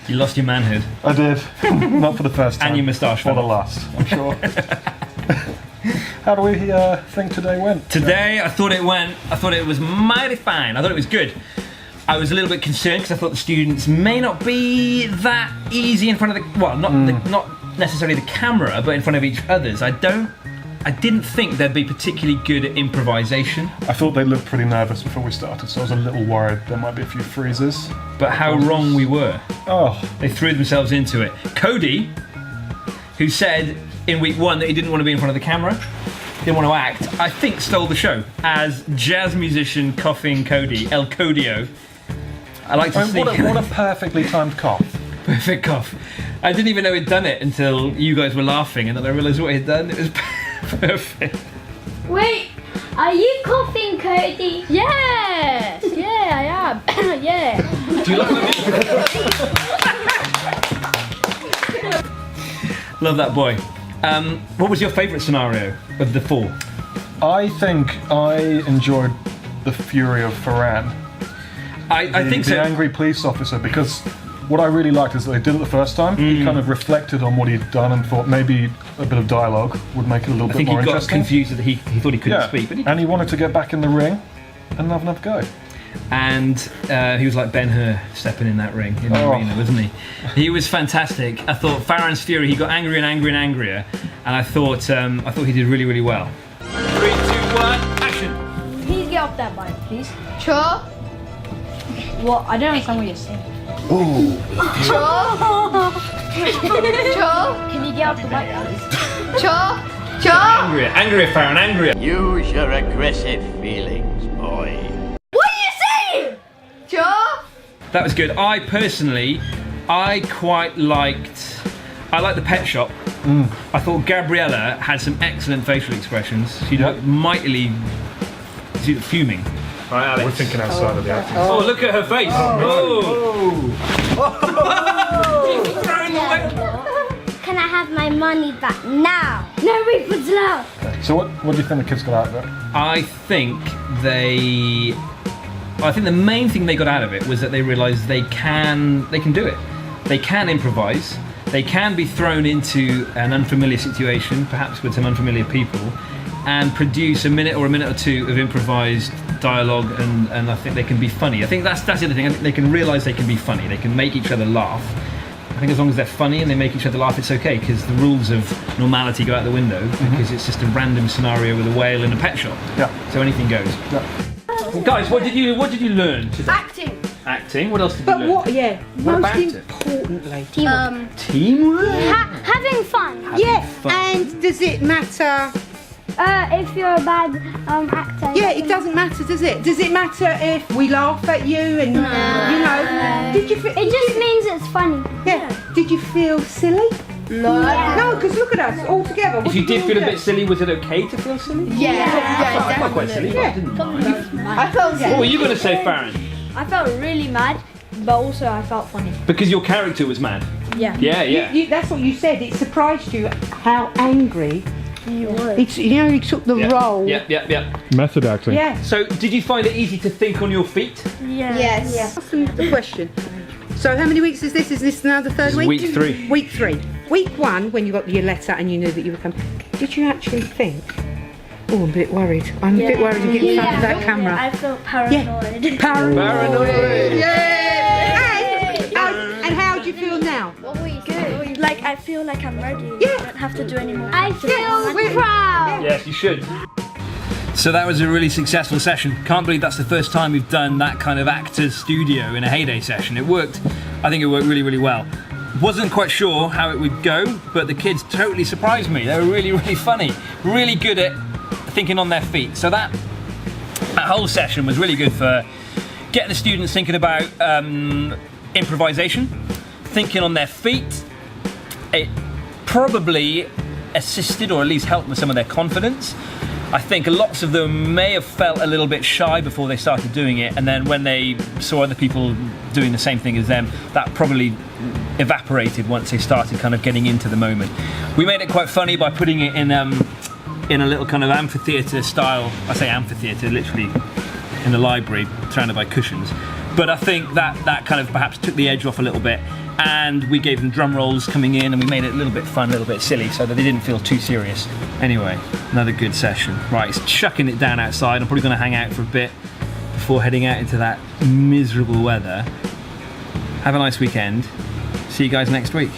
You lost your manhood. I did. Not for the first time. And your moustache. For the last, I'm sure. How do we think today went? Today, I thought it was mighty fine. I thought it was good. I was a little bit concerned because I thought the students may not be that easy in front of the, well, not necessarily the camera, but in front of each other's. I didn't think they'd be particularly good at improvisation. I thought they looked pretty nervous before we started, so I was a little worried there might be a few freezes. But how wrong we were. Oh. They threw themselves into it. Cody, who said in week 1 that he didn't want to be in front of the camera, didn't want to act, I think stole the show as jazz musician coughing Cody, El Codio. I like to sneak what a perfectly timed cough. Perfect cough. I didn't even know he'd done it until you guys were laughing, and then I realised what he'd done. It was perfect. Wait, are you coughing, Cody? Yes, yeah, I am. Yeah. Do you like that? Love that boy. What was your favourite scenario of the 4? I think I enjoyed the fury of Ferran. I think so. The angry police officer, because what I really liked is that they did it the first time. He kind of reflected on what he'd done and thought maybe a bit of dialogue would make it a little bit more interesting. I think he got confused that he thought he couldn't speak. But and he wanted to get back in the ring and have another go. And he was like Ben-Hur stepping in that ring in the arena, wasn't he? He was fantastic. I thought Farron's fury, he got angrier and angrier and angrier, and I thought he did really, really well. 3, 2, 1, action! Please get off that bike, please. Sure. What? I don't understand what you're saying. Ooh. Sure. Can you get off the bike, please? Sure. Angrier, Farron, angrier. Use your aggressive feelings, boy. What are you saying? Sure. That was good. I personally, I liked the pet shop. I thought Gabriella had some excellent facial expressions. She looked mightily fuming. All right, Alex. We're thinking outside of the acting. Oh, look at her face. Can I have my money back now? No refunds allowed. So what do you think the kids got out of it? I think the main thing they got out of it was that they realised they can do it. They can improvise. They can be thrown into an unfamiliar situation, perhaps with some unfamiliar people, and produce a minute or 2 of improvised dialogue, and I think they can be funny. I think that's the other thing. I think they can realise they can be funny. They can make each other laugh. I think as long as they're funny and they make each other laugh, it's okay, because the rules of normality go out the window, because it's just a random scenario with a whale in a pet shop. Yeah. So anything goes. Yeah. Well, guys, what did you learn today? Acting. Acting. What else did you learn? But What most about it? importantly, Teamwork. Having fun. and does it matter? If you're a bad actor. Yeah, it doesn't matter, does it? Does it matter if we laugh at you and you know? Did you? It just means it's funny. Yeah. Did you feel silly? No, because look at us all together. If you did feel a bit silly, was it okay to feel silly? I felt quite silly, but I didn't mind. I felt What were you going to say, Farron? I felt really mad, but also I felt funny. Because your character was mad. Yeah. Yeah. That's what you said. It surprised you how angry You were. he took the role. Yeah. Method acting. Yeah. So, did you find it easy to think on your feet? Yeah. Yes. Ask them the question. So how many weeks is this? Is this now the third This is week? week 3. Week 3. Week 1, when you got your letter and you knew that you were coming, did you actually think, oh, I'm a bit worried. I'm a bit worried to get in front of that camera. I felt paranoid. Paranoid. And how do you feel now? Good. Like I feel like I'm ready. Yeah. I don't have to do any more. I feel proud. Yes, you should. So that was a really successful session. Can't believe that's the first time we've done that kind of actor's studio in a Heyday session. It worked. I think it worked really, really well. Wasn't quite sure how it would go, but the kids totally surprised me. They were really, really funny. Really good at thinking on their feet. So that whole session was really good for getting the students thinking about improvisation, thinking on their feet. It probably assisted or at least helped with some of their confidence. I think lots of them may have felt a little bit shy before they started doing it, and then when they saw other people doing the same thing as them, that probably evaporated once they started kind of getting into the moment. We made it quite funny by putting it in a little kind of amphitheatre style. I say amphitheatre, literally in a library surrounded by cushions. But I think that kind of perhaps took the edge off a little bit. and we gave them drum rolls coming in, and we made it a little bit fun, a little bit silly, so that they didn't feel too serious. Anyway, another good session. Right, it's chucking it down outside. I'm probably going to hang out for a bit before heading out into that miserable weather. Have a nice weekend. See you guys next week.